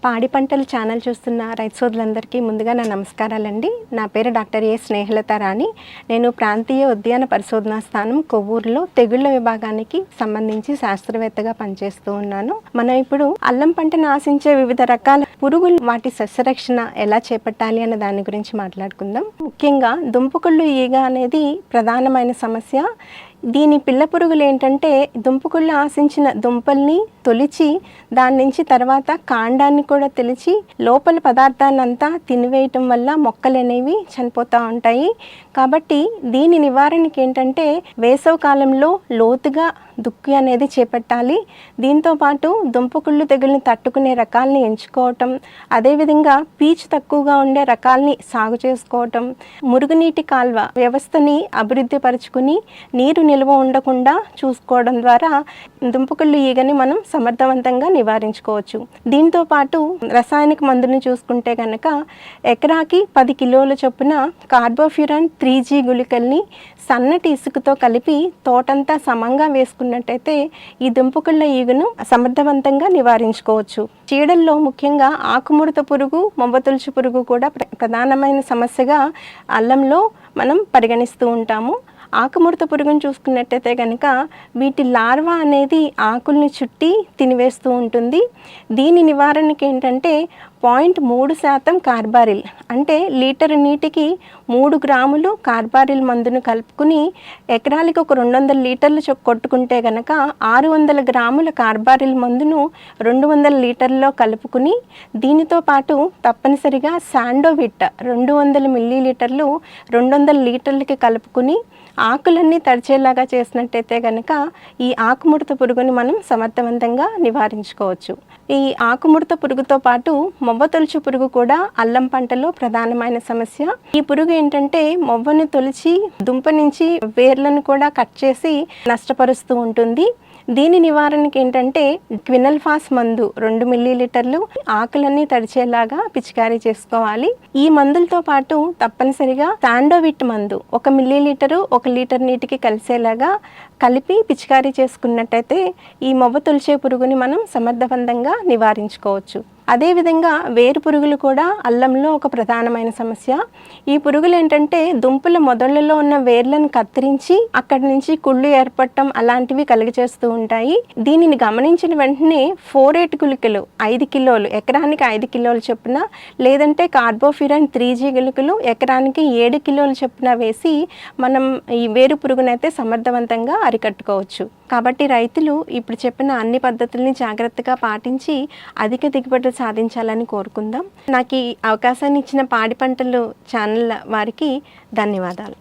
పాడి పంటలు ఛానల్ చూస్తున్న రైతు సోదరులందరికీ ముందుగా నా నమస్కారాలండి. నా పేరు డాక్టర్ ఏ స్నేహలత రాణి. నేను ప్రాంతీయ ఉద్యాన పరిశోధనా స్థానం కొవ్వూరులో తెగుళ్ల విభాగానికి సంబంధించి శాస్త్రవేత్తగా పనిచేస్తూ ఉన్నాను. మనం ఇప్పుడు అల్లం పంటను ఆశించే వివిధ రకాల పురుగులు, వాటి సస్యరక్షణ ఎలా చేపట్టాలి అనే దాని గురించి మాట్లాడుకుందాం. ముఖ్యంగా దుంపకుళ్ళు ఈగ అనేది ప్రధానమైన సమస్య. దీని పిల్ల పురుగులు ఏంటంటే దుంపకుళ్ళు ఆశించిన దుంపల్ని తొలిచి దాని నుంచి తర్వాత కాండాన్ని కూడా తొలిచి లోపల పదార్థాన్ని అంతా తినివేయటం వల్ల మొక్కలు అనేవి చనిపోతూ ఉంటాయి. కాబట్టి దీని నివారణకి ఏంటంటే వేసవి కాలంలో లోతుగా దుక్కి అనేది చేపట్టాలి. దీంతోపాటు దుంపకుళ్ళు తెగుల్ని తట్టుకునే రకాలని ఎంచుకోవటం, అదేవిధంగా పీచు తక్కువగా ఉండే రకాలని సాగు చేసుకోవటం, మురుగునీటి కాల్వ వ్యవస్థని అభివృద్ధి పరుచుకుని నీరు నిల్వ ఉండకుండా చూసుకోవడం ద్వారా దుంపకుళ్ళు ఈగని మనం సమర్థవంతంగా నివారించుకోవచ్చు. దీంతో పాటు రసాయనిక మందుని చూసుకుంటే కనుక ఎకరాకి 10 కిలోల చొప్పున కార్బోఫ్యూరాన్ 3G గుళికల్ని సన్నటి ఇసుకతో కలిపి తోటంతా సమంగా వేసుకున్నట్టయితే ఈ దుంపకుళ్ళ ఈగను సమర్థవంతంగా నివారించుకోవచ్చు. చీడల్లో ముఖ్యంగా ఆకుముడత పురుగు, మొవ్వతొలుచు పురుగు కూడా ప్రధానమైన సమస్యగా అల్లంలో మనం పరిగణిస్తూ ఉంటాము. ఆకుముడత పురుగును చూసుకున్నట్టయితే కనుక వీటి లార్వా అనేది ఆకుల్ని చుట్టి తినివేస్తూ ఉంటుంది. దీని నివారణకి ఏంటంటే 0.3% కార్బారిల్, అంటే లీటర్ నీటికి 3 గ్రాములు కార్బారిల్ మందును కలుపుకుని ఎకరాలకి ఒక 200 లీటర్లు కొట్టుకుంటే కనుక 600 గ్రాముల కార్బారిల్ మందును 200 లీటర్లలో కలుపుకుని దీనితో పాటు తప్పనిసరిగా శాండోవిట్ 200 మిల్లీలీటర్లు 200 లీటర్లకి కలుపుకుని ఆకులన్నీ తడిచేలాగా చేసినట్టయితే కనుక ఈ ఆకుముడత పురుగుని మనం సమర్థవంతంగా నివారించుకోవచ్చు. ఈ ఆకుముడత పురుగుతో పాటు మొవ్వతొలుచు పురుగు కూడా అల్లం పంటలో ప్రధానమైన సమస్య. ఈ పురుగు ఏంటంటే మొవ్వను తొలిచి దుంప నుంచి వేర్లను కూడా కట్ చేసి నష్టపరుస్తూ ఉంటుంది. దీని నివారణకి ఏంటంటే క్వినల్ఫాస్ మందు 2 మిల్లీలీటర్లు ఆకులన్నీ తడిచేలాగా పిచికారీ చేసుకోవాలి. ఈ మందులతో పాటు తప్పనిసరిగా శాండోవిట్ మందు 1 మిల్లీలీటరు 1 లీటర్ నీటికి కలిసేలాగా కలిపి పిచికారీ చేసుకున్నట్టయితే ఈ మొవ్వ తొలిచే పురుగుని మనం సమర్థవంతంగా నివారించుకోవచ్చు. అదేవిధంగా వేరు పురుగులు కూడా అల్లంలో ఒక ప్రధానమైన సమస్య. ఈ పురుగులు ఏంటంటే దుంపల మొదళ్లలో ఉన్న వేర్లను కత్తిరించి అక్కడి నుంచి కుళ్ళు ఏర్పడటం అలాంటివి కలిగజేస్తూ ఉంటాయి. దీనిని గమనించిన వెంటనే 4-8 గుళికలు 5 కిలోలు ఎకరానికి 5 కిలోలు చొప్పున, లేదంటే కార్బోఫ్యూరాన్ 3G గుళికలు ఎకరానికి 7 కిలోలు చొప్పున వేసి మనం ఈ వేరు పురుగునైతే సమర్థవంతంగా అరికట్టుకోవచ్చు. కాబట్టి రైతులు ఇప్పుడు చెప్పిన అన్ని పద్ధతుల్ని జాగ్రత్తగా పాటించి అధిక దిగుబడులు సాధించాలని కోరుకుందాం. నాకు ఈ అవకాశాన్ని ఇచ్చిన పాడి పంటలు ఛానల్ వారికి ధన్యవాదాలు.